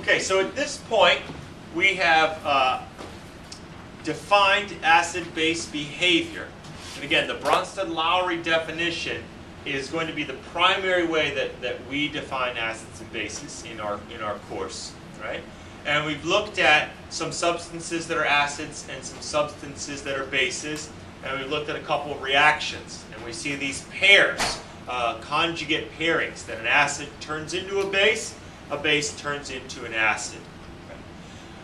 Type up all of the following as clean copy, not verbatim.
Okay, so at this point, we have defined acid-base behavior. And again, the Bronsted-Lowry definition is going to be the primary way that we define acids and bases in our course, right? And we've looked at some substances that are acids and some substances that are bases, and we've looked at a couple of reactions, and we see these pairs, conjugate pairings, that an acid turns into a base turns into an acid.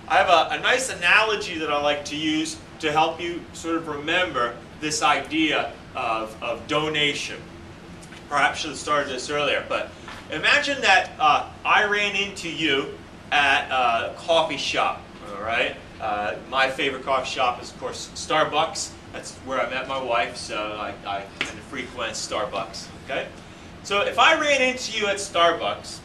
I have a nice analogy that I like to use to help you sort of remember this idea of donation. Perhaps should have started this earlier, but imagine that I ran into you at a coffee shop, all right? My favorite coffee shop is, of course, Starbucks. That's where I met my wife, so I tend to frequent Starbucks, okay? So if I ran into you at Starbucks,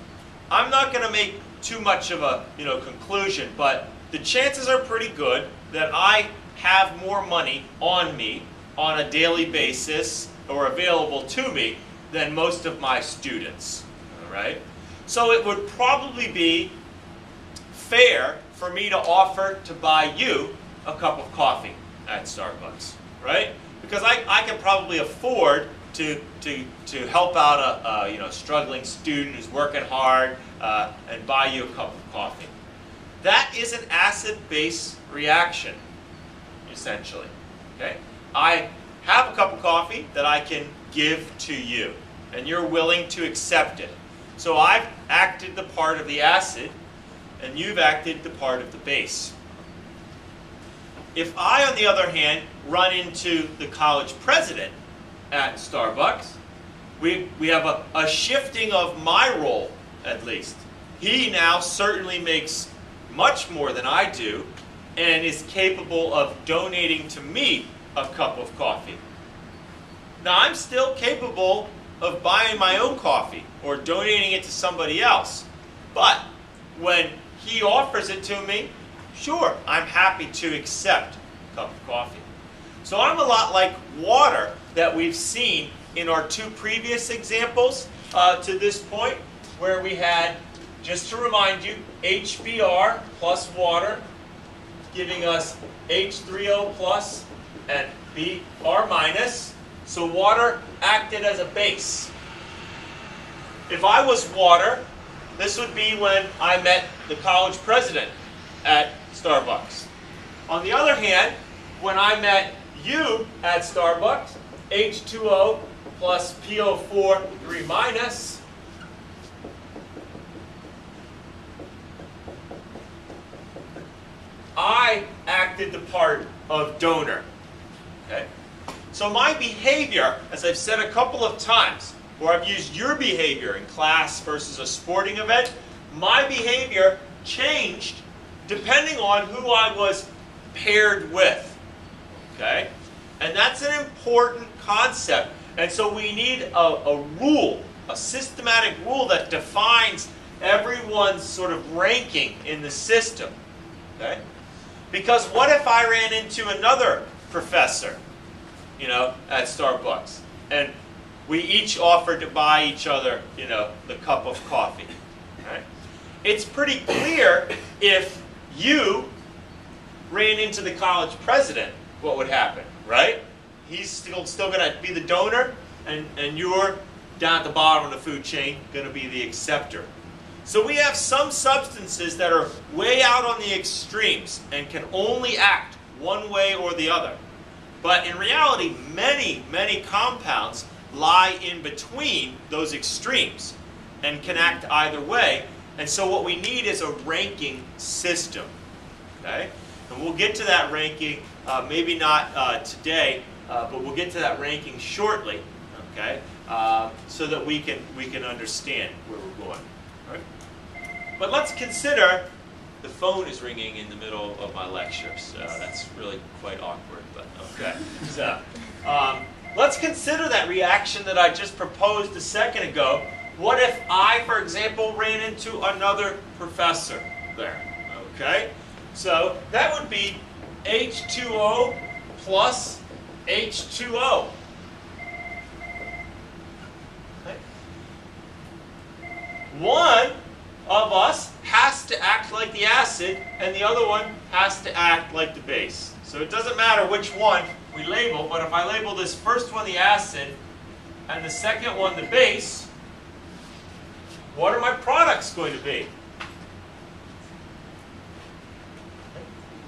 I'm not going to make too much of a conclusion, but the chances are pretty good that I have more money on me on a daily basis or available to me than most of my students, all right? So it would probably be fair for me to offer to buy you a cup of coffee at Starbucks, right? Because I can probably afford to help out a struggling student who's working hard and buy you a cup of coffee. That is an acid-base reaction, essentially. Okay? I have a cup of coffee that I can give to you, and you're willing to accept it. So I've acted the part of the acid, and you've acted the part of the base. If I, on the other hand, run into the college president at Starbucks, we have a shifting of my role, at least. He now certainly makes much more than I do and is capable of donating to me a cup of coffee. Now, I'm still capable of buying my own coffee or donating it to somebody else. But when he offers it to me, sure, I'm happy to accept a cup of coffee. So I'm a lot like water that we've seen in our two previous examples to this point, where we had, just to remind you, HBr plus water giving us H3O plus and Br minus. So water acted as a base. If I was water, this would be when I met the college president at Starbucks. On the other hand, when I met you at Starbucks, H2O plus PO4 3 minus, I acted the part of donor. Okay? So my behavior, as I've said a couple of times, or I've used your behavior in class versus a sporting event, my behavior changed depending on who I was paired with. Okay? And that's an important concept. And so we need a rule, a systematic rule that defines everyone's sort of ranking in the system. Okay? Because what if I ran into another professor, at Starbucks, and we each offered to buy each other, the cup of coffee, right? It's pretty clear if you ran into the college president, what would happen, right? He's still going to be the donor, and you're down at the bottom of the food chain, going to be the acceptor. So we have some substances that are way out on the extremes and can only act one way or the other. But in reality, many, many compounds lie in between those extremes and can act either way. And so what we need is a ranking system. Okay? And we'll get to that ranking, maybe not today, but we'll get to that ranking shortly. Okay? So that we can understand where we're going. All right? But let's consider, the phone is ringing in the middle of my lecture, so that's really quite awkward, but okay. So, let's consider that reaction that I just proposed a second ago. What if I, for example, ran into another professor there? Okay? So, that would be H2O plus H2O. Okay? One of us has to act like the acid, and the other one has to act like the base. So it doesn't matter which one we label, but if I label this first one the acid and the second one the base, what are my products going to be?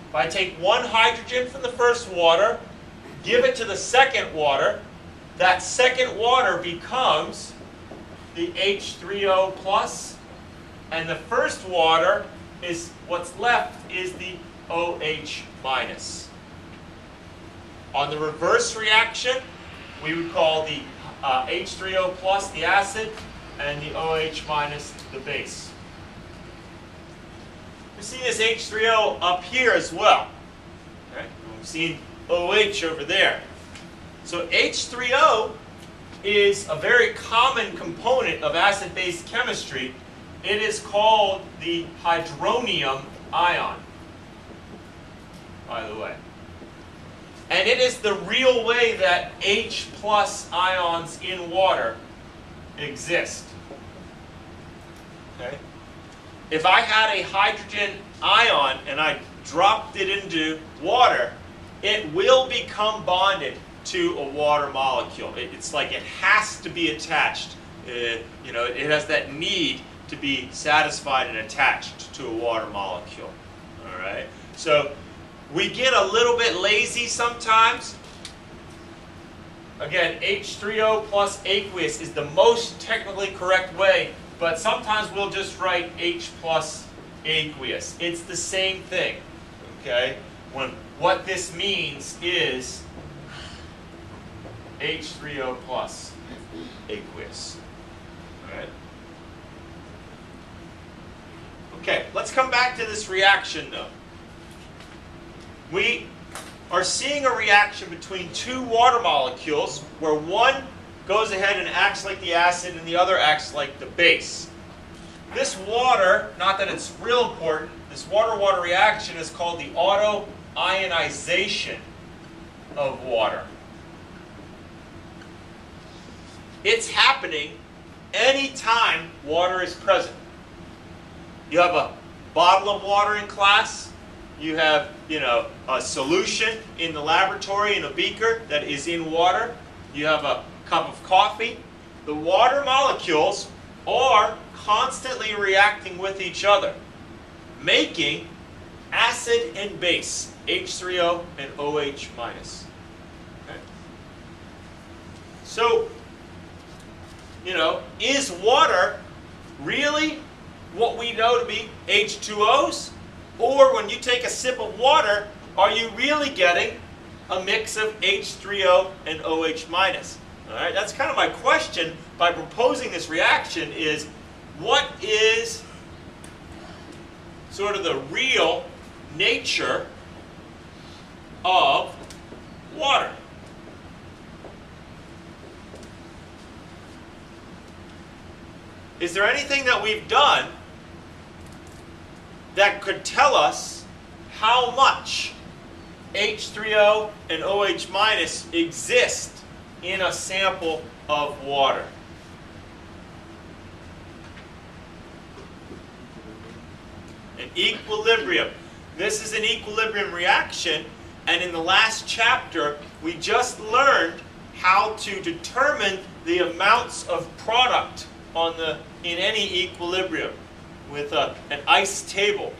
If I take one hydrogen from the first water, give it to the second water, that second water becomes the H3O plus, and the first water is what's left is the OH minus. On the reverse reaction, we would call the H3O plus the acid and the OH minus the base. We see this H3O up here as well. Right? We've seen OH over there. So H3O is a very common component of acid-base chemistry. It is called the hydronium ion, by the way. And it is the real way that H plus ions in water exist. Okay? If I had a hydrogen ion and I dropped it into water, it will become bonded to a water molecule. It's like it has to be attached. It has that need to be satisfied and attached to a water molecule. All right? So we get a little bit lazy sometimes. Again, H3O plus aqueous is the most technically correct way, but sometimes we'll just write H plus aqueous. It's the same thing. Okay? What this means is H3O plus aqueous. All right? Okay, let's come back to this reaction though. We are seeing a reaction between two water molecules where one goes ahead and acts like the acid and the other acts like the base. This water, not that it's real important, this water-water reaction is called the auto-ionization of water. It's happening anytime water is present. You have a bottle of water in class. You have, a solution in the laboratory in a beaker that is in water. You have a cup of coffee. The water molecules are constantly reacting with each other, making acid and base, H3O and OH minus. Okay. So, is water really what we know to be H2Os? Or when you take a sip of water, are you really getting a mix of H3O and OH minus? All right, that's kind of my question by proposing this reaction is, what is sort of the real nature of water? Is there anything that we've done that could tell us how much H3O and OH minus exist in a sample of water? An equilibrium. This is an equilibrium reaction, and in the last chapter we just learned how to determine the amounts of product in any equilibrium with an ice table.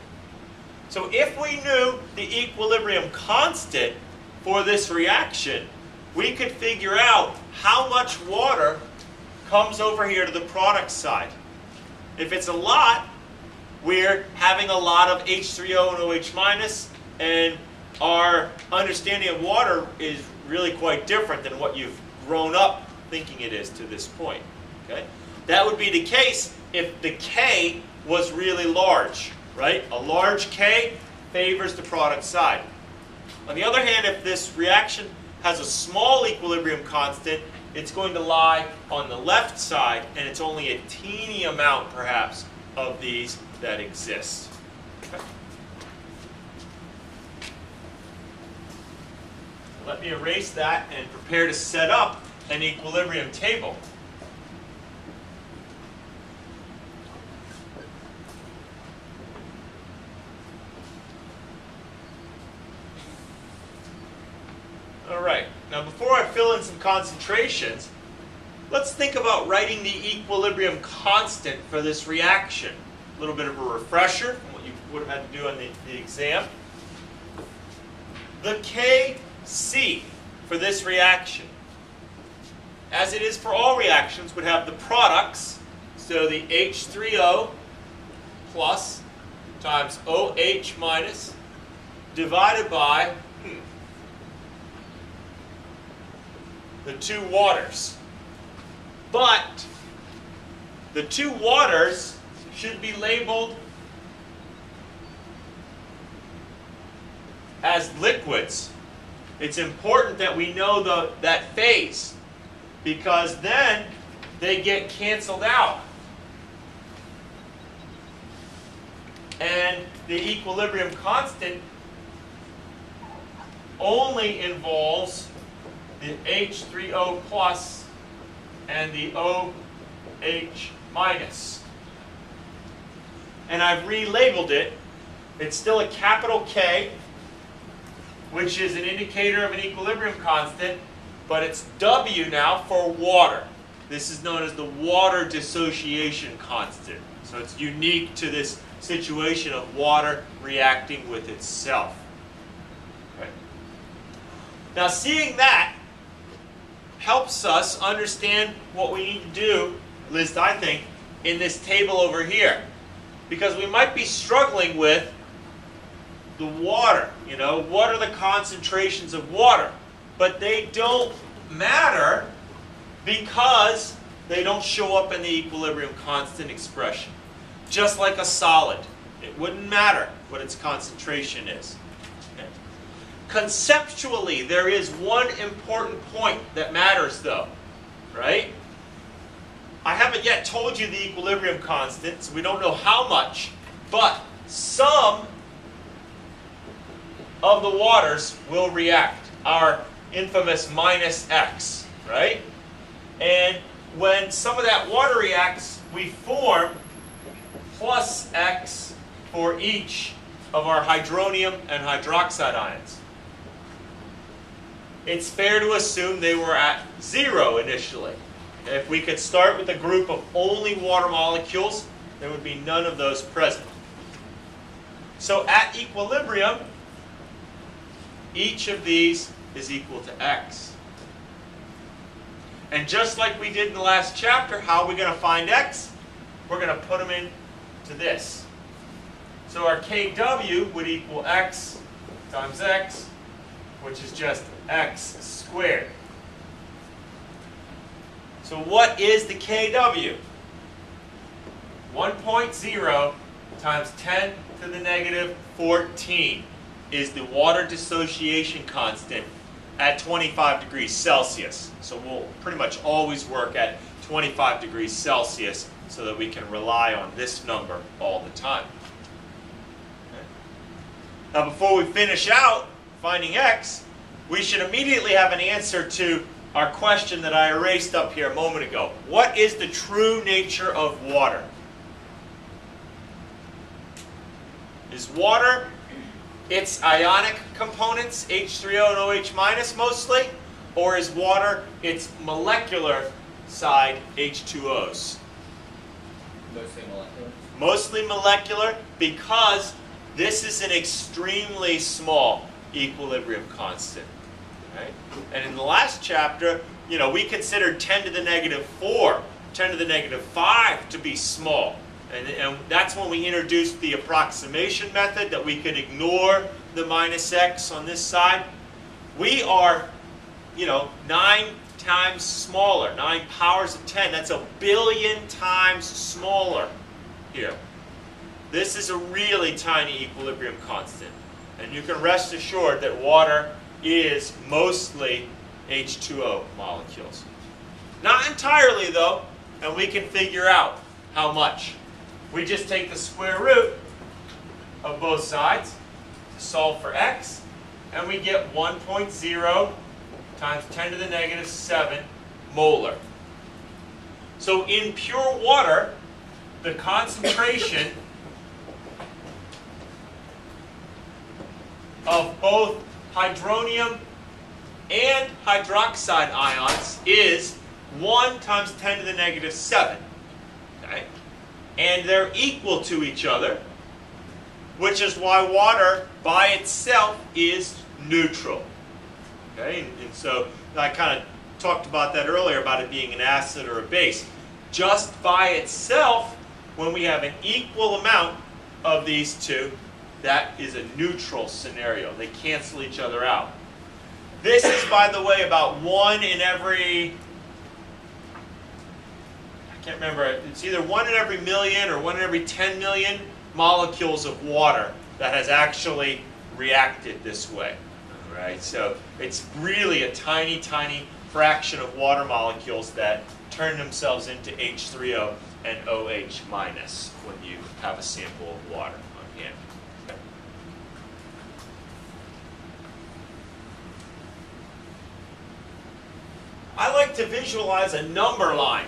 So if we knew the equilibrium constant for this reaction, we could figure out how much water comes over here to the product side. If it's a lot, we're having a lot of H3O and OH minus, and our understanding of water is really quite different than what you've grown up thinking it is to this point. Okay? That would be the case if the K was really large, right? A large K favors the product side. On the other hand, if this reaction has a small equilibrium constant, it's going to lie on the left side, and it's only a teeny amount, perhaps, of these that exist. Okay. Let me erase that and prepare to set up an equilibrium table. Now before I fill in some concentrations, let's think about writing the equilibrium constant for this reaction. A little bit of a refresher from what you would have had to do on the exam. The Kc for this reaction, as it is for all reactions, would have the products. So the H3O plus times OH minus divided by the two waters. But the two waters should be labeled as liquids. It's important that we know that phase, because then they get canceled out. And the equilibrium constant only involves the H3O plus and the OH minus. And I've relabeled it. It's still a capital K, which is an indicator of an equilibrium constant, but it's W now for water. This is known as the water dissociation constant. So it's unique to this situation of water reacting with itself. Okay. Now seeing that helps us understand what we need to do, at least I think, in this table over here. Because we might be struggling with the water. You know, what are the concentrations of water? But they don't matter because they don't show up in the equilibrium constant expression. Just like a solid. It wouldn't matter what its concentration is. Okay. Conceptually, there is one important point that matters though. Right? I haven't yet told you the equilibrium constant, so we don't know how much, but some of the waters will react. Our infamous minus X, right? And when some of that water reacts, we form plus X for each of our hydronium and hydroxide ions. It's fair to assume they were at 0 initially. If we could start with a group of only water molecules, there would be none of those present. So at equilibrium, each of these is equal to X. And just like we did in the last chapter, how are we going to find X? We're going to put them into this. So our Kw would equal X times X, which is just X squared. So what is the Kw? 1.0 times 10 to the negative 14 is the water dissociation constant at 25 degrees Celsius. So we'll pretty much always work at 25 degrees Celsius so that we can rely on this number all the time. Okay. Now before we finish out finding X, we should immediately have an answer to our question that I erased up here a moment ago. What is the true nature of water? Is water its ionic components, H3O and OH minus mostly, or is water its molecular side, H2Os? Mostly molecular. Mostly molecular because this is an extremely small equilibrium constant. Right? And in the last chapter, we considered 10 to the negative 4, 10 to the negative 5 to be small. And that's when we introduced the approximation method, that we could ignore the minus X on this side. We are, 9 times smaller, 9 powers of 10. That's 1 billion times smaller here. This is a really tiny equilibrium constant. And you can rest assured that water is mostly H2O molecules. Not entirely though, and we can figure out how much. We just take the square root of both sides to solve for X, and we get 1.0 times 10 to the negative 7 molar. So in pure water, the concentration of both hydronium and hydroxide ions is 1 times 10 to the negative 7. Okay? And they're equal to each other, which is why water by itself is neutral. Okay? And so I kind of talked about that earlier, about it being an acid or a base. Just by itself, when we have an equal amount of these two, that is a neutral scenario. They cancel each other out. This is, by the way, about 1 in every, I can't remember, it's either 1 in every million or 1 in every 10 million molecules of water that has actually reacted this way. All right? So it's really a tiny, tiny fraction of water molecules that turn themselves into H3O and OH minus when you have a sample of water on hand. Okay. I like to visualize a number line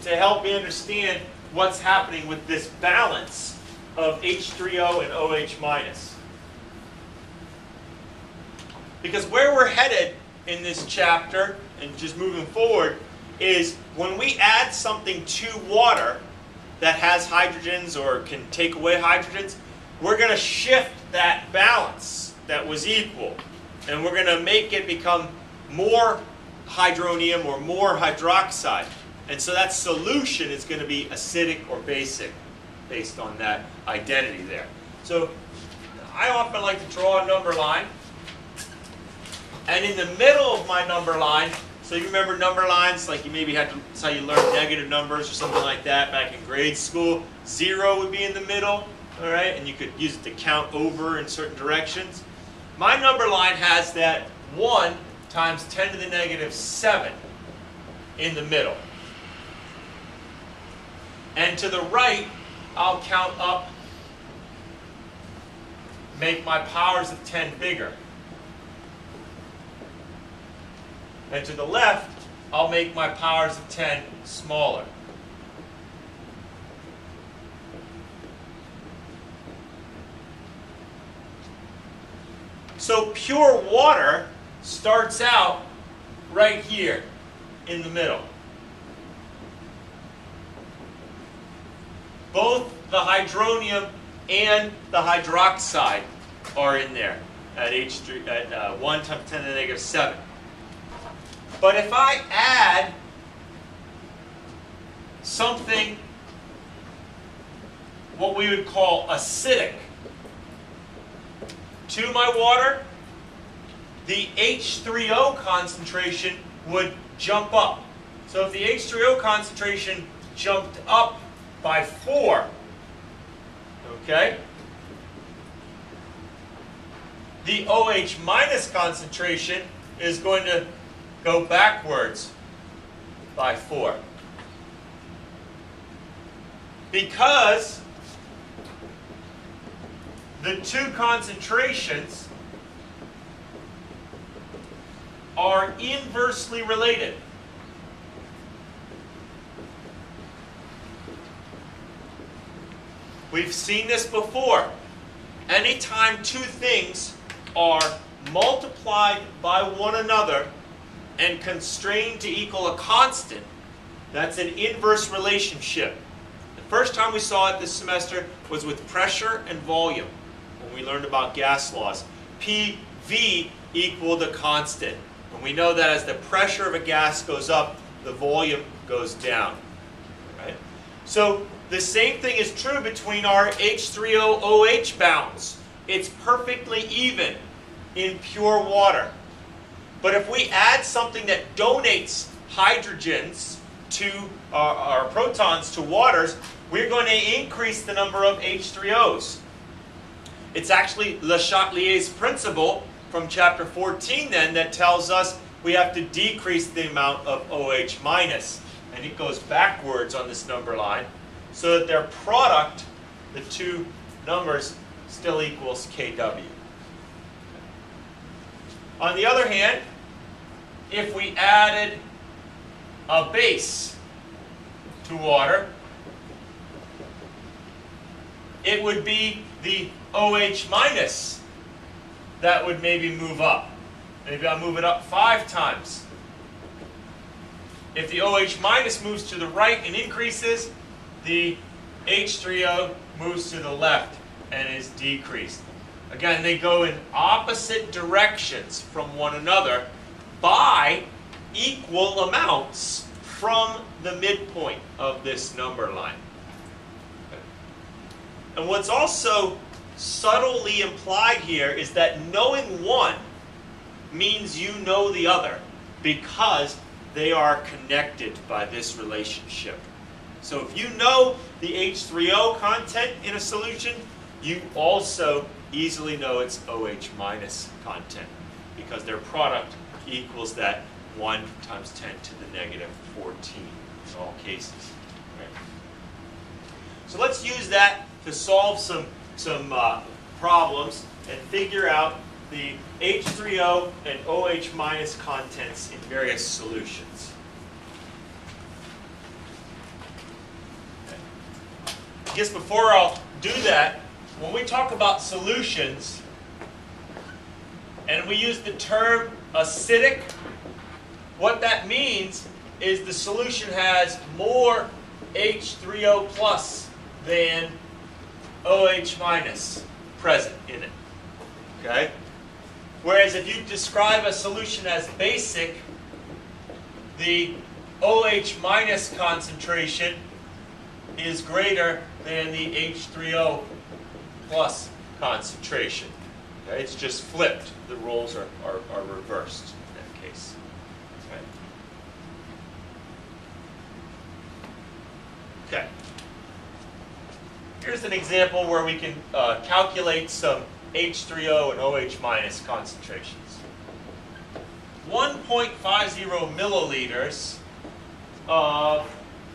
to help me understand what's happening with this balance of H3O and OH minus. Because where we're headed in this chapter, and just moving forward, is when we add something to water that has hydrogens or can take away hydrogens, we're going to shift that balance that was equal. And we're going to make it become more hydronium or more hydroxide. And so that solution is going to be acidic or basic based on that identity there. So I often like to draw a number line. And in the middle of my number line, so you remember number lines, like you maybe had to, that's how you learned negative numbers or something like that back in grade school. 0 would be in the middle, all right? And you could use it to count over in certain directions. My number line has that 1 times 10 to the negative 7 in the middle. And to the right, I'll count up, make my powers of 10 bigger. And to the left, I'll make my powers of 10 smaller. So pure water starts out right here in the middle. Both the hydronium and the hydroxide are in there at 1 times 10 to the negative 7. But if I add something, what we would call acidic, to my water, the H3O concentration would jump up. So if the H3O concentration jumped up by 4, okay, the OH minus concentration is going to go backwards by 4. Because the two concentrations are inversely related. We've seen this before. Anytime two things are multiplied by one another and constrained to equal a constant, that's an inverse relationship. The first time we saw it this semester was with pressure and volume, when we learned about gas laws. PV equaled the constant. And we know that as the pressure of a gas goes up, the volume goes down. Right? So the same thing is true between our H3O-OH bounds. It's perfectly even in pure water. But if we add something that donates hydrogens to our protons to waters, we're going to increase the number of H3Os. It's actually Le Chatelier's principle from chapter 14 then that tells us we have to decrease the amount of OH minus. And it goes backwards on this number line so that their product, the two numbers, still equals Kw. On the other hand, if we added a base to water, it would be the OH minus that would maybe move up. Maybe I'll move it up 5 times. If the OH minus moves to the right and increases, the H3O moves to the left and is decreased. Again, they go in opposite directions from one another by equal amounts from the midpoint of this number line. And what's also subtly implied here is that knowing one means you know the other because they are connected by this relationship. So if you know the H3O content in a solution, you also easily know its OH minus content because their product equals that 1 times 10 to the negative 14 in all cases. Right? So let's use that to solve some problems and figure out the H3O and OH minus contents in various solutions. Okay. I guess before I'll do that, when we talk about solutions and we use the term acidic, what that means is the solution has more H3O plus than OH minus present in it. Okay? Whereas if you describe a solution as basic, the OH minus concentration is greater than the H3O plus concentration. Okay? It's just flipped. The roles are reversed in that case. Okay. Here's an example where we can calculate some H3O and OH minus concentrations. 1.50 milliliters of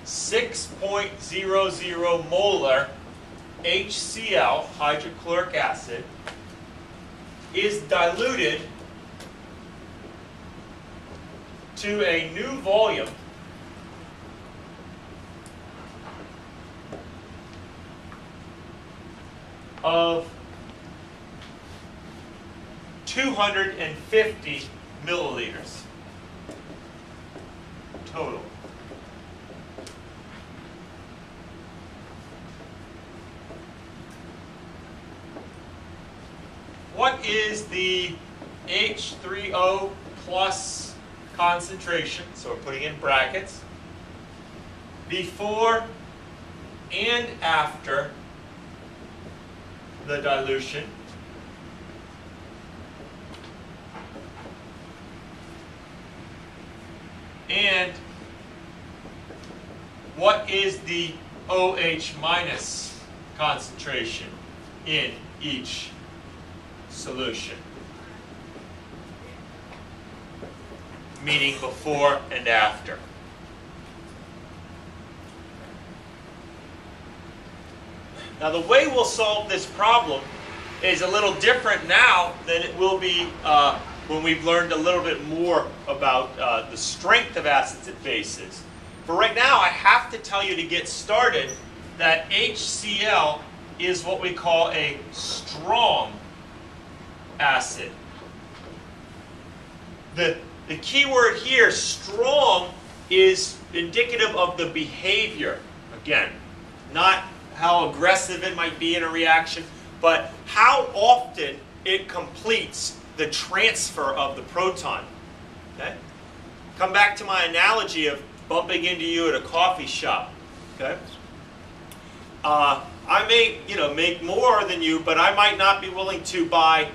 6.00 molar HCl, hydrochloric acid, is diluted to a new volume of 250 milliliters total. What is the H3O plus concentration? So we're putting in brackets. Before and after the dilution. And what is the OH minus concentration in each solution? Meaning before and after. Now the way we'll solve this problem is a little different now than it will be when we've learned a little bit more about the strength of acids and bases. For right now, I have to tell you to get started that HCl is what we call a strong acid. The key word here, strong, is indicative of the behavior. Again, not how aggressive it might be in a reaction, but how often it completes the transfer of the proton. Okay? Come back to my analogy of bumping into you at a coffee shop. Okay? I may, make more than you, but I might not be willing to buy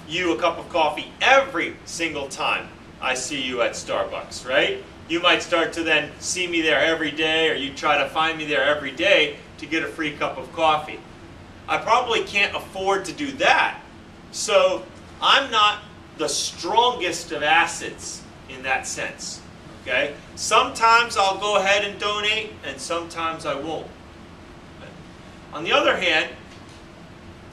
you a cup of coffee every single time I see you at Starbucks, right? You might start to then see me there every day, or you try to find me there every day to get a free cup of coffee. I probably can't afford to do that. So I'm not the strongest of acids in that sense. Okay? Sometimes I'll go ahead and donate, and sometimes I won't. On the other hand,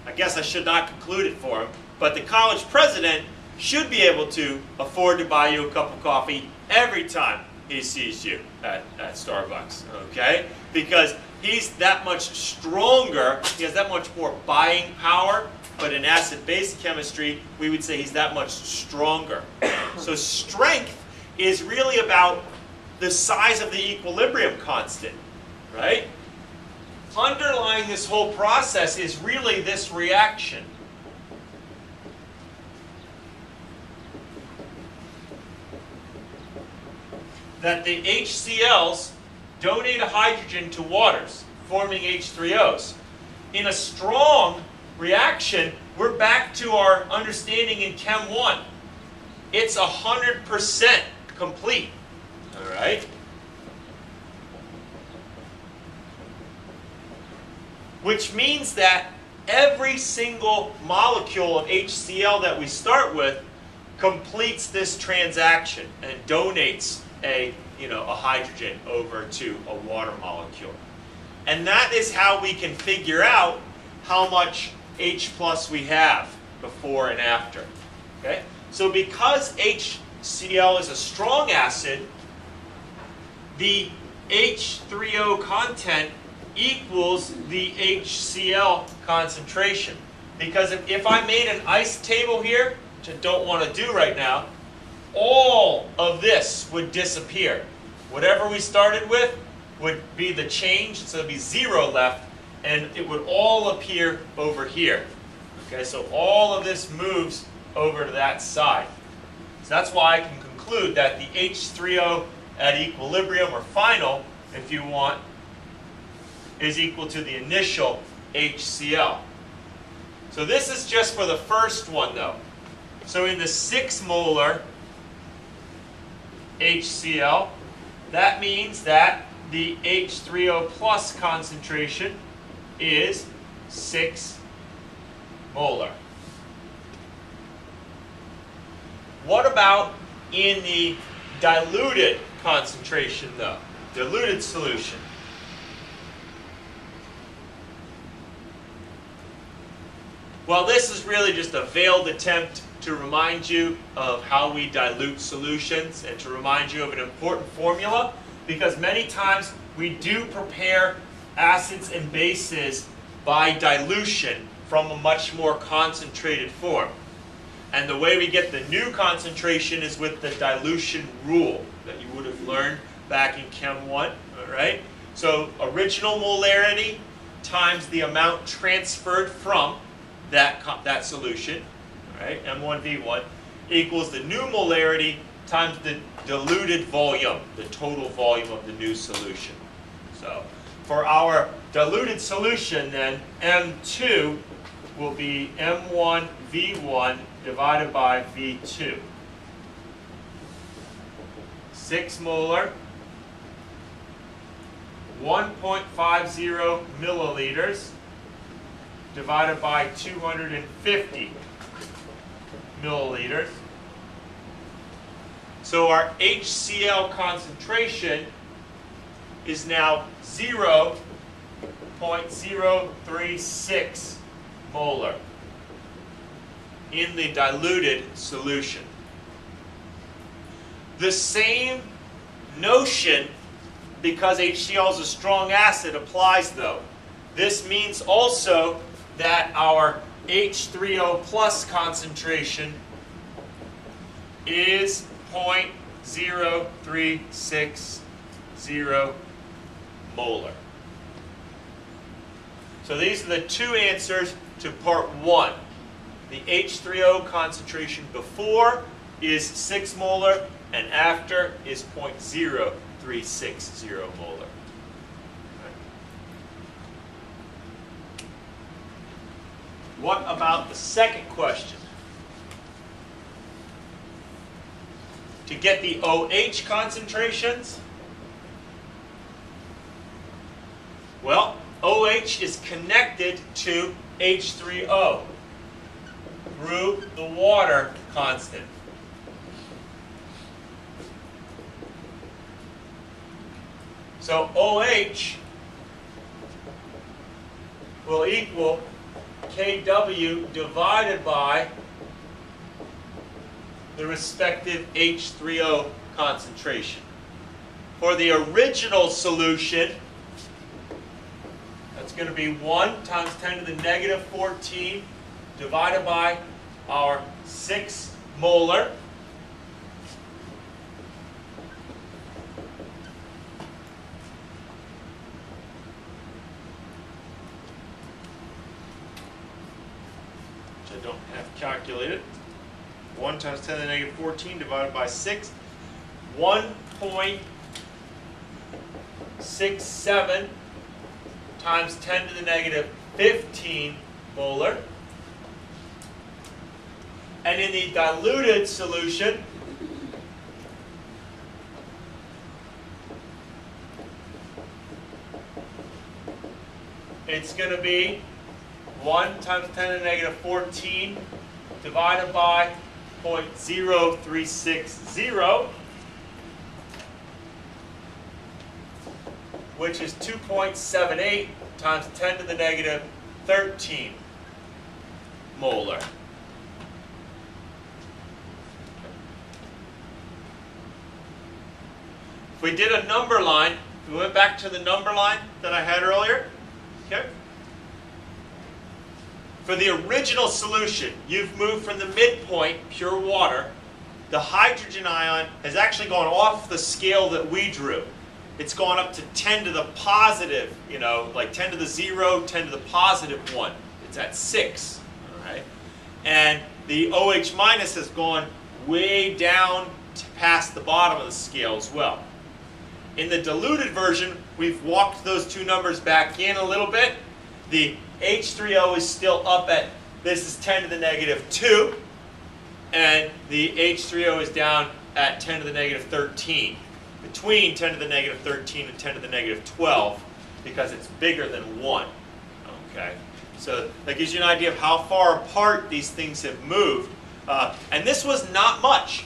I guess I should not conclude it for him, but the college president should be able to afford to buy you a cup of coffee every time he sees you at Starbucks. Okay? Because he's that much stronger, he has that much more buying power but in acid-base chemistry, we would say he's that much stronger. So strength is really about the size of the equilibrium constant, right? Underlying this whole process is really this reaction. That the HCl's donate a hydrogen to waters, forming H3Os. In a strong reaction, we're back to our understanding in Chem 1. It's 100% complete. All right? Which means that every single molecule of HCl that we start with completes this transaction and donates a hydrogen over to a water molecule. And that is how we can figure out how much H plus we have before and after. Okay? So because HCl is a strong acid, the H3O content equals the HCl concentration. Because if I made an ice table here, which I don't want to do right now, all of this would disappear. Whatever we started with would be the change, so there'd be 0 left, and it would all appear over here. Okay, so all of this moves over to that side. So that's why I can conclude that the H3O at equilibrium, or final, if you want, is equal to the initial HCl. So this is just for the first one, though. So in the 6 molar HCl, that means that the H3O plus concentration is 6 molar. What about in the diluted concentration, though? Diluted solution. Well, this is really just a veiled attempt to remind you of how we dilute solutions and to remind you of an important formula, because many times we do prepare acids and bases by dilution from a much more concentrated form. And the way we get the new concentration is with the dilution rule that you would have learned back in Chem 1, all right? So original molarity times the amount transferred from that solution, right, M1V1, equals the new molarity times the diluted volume, the total volume of the new solution. So for our diluted solution, then, M2 will be M1V1 divided by V2. 6 molar, 1.50 milliliters, divided by 250 milliliters. So our HCl concentration is now 0.036 molar in the diluted solution. The same notion, because HCl is a strong acid, applies though. This means also that our H3O plus concentration is 0.0360 molar. So these are the two answers to part 1. The H3O concentration before is 6 molar and after is 0.0360 molar. What about the second question? To get the OH concentrations? Well, OH is connected to H3O through the water constant. So OH will equal Kw divided by the respective H3O concentration. For the original solution, that's going to be 1 times 10 to the negative 14 divided by our 6 molar. Which I don't have calculated. 1 times 10 to the negative 14 divided by 6. 1.67 times 10 to the negative 15 molar. And in the diluted solution, it's going to be 1 times 10 to the negative 14 divided by 0.0360, which is 2.78 times 10 to the negative 13 molar. If we did a number line, if we went back to the number line that I had earlier, okay? For the original solution, you've moved from the midpoint, pure water. The hydrogen ion has actually gone off the scale that we drew. It's gone up to 10 to the positive, you know, like 10 to the 0, 10 to the positive 1. It's at 6, all right? And the OH minus has gone way down past the bottom of the scale as well. In the diluted version, we've walked those two numbers back in a little bit. The H3O is still up at, this is 10 to the negative 2, and the H3O is down at 10 to the negative 13, between 10 to the negative 13 and 10 to the negative 12, because it's bigger than 1. Okay, so that gives you an idea of how far apart these things have moved. And this was not much.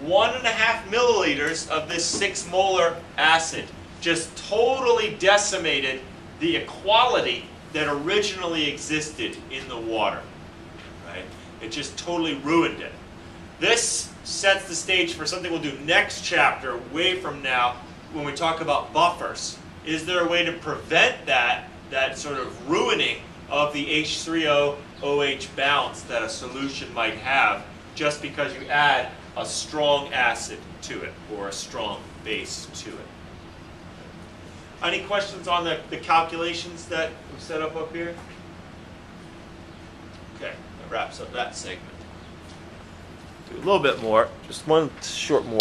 1.5 milliliters of this 6 molar acid just totally decimated the equality that originally existed in the water. Right? It just totally ruined it. This sets the stage for something we'll do next chapter, way from now, when we talk about buffers. Is there a way to prevent that sort of ruining of the H3O OH balance that a solution might have just because you add a strong acid to it or a strong base to it? Any questions on the calculations that we set up here? Okay, that wraps up that segment. Do a little bit more, just one short more.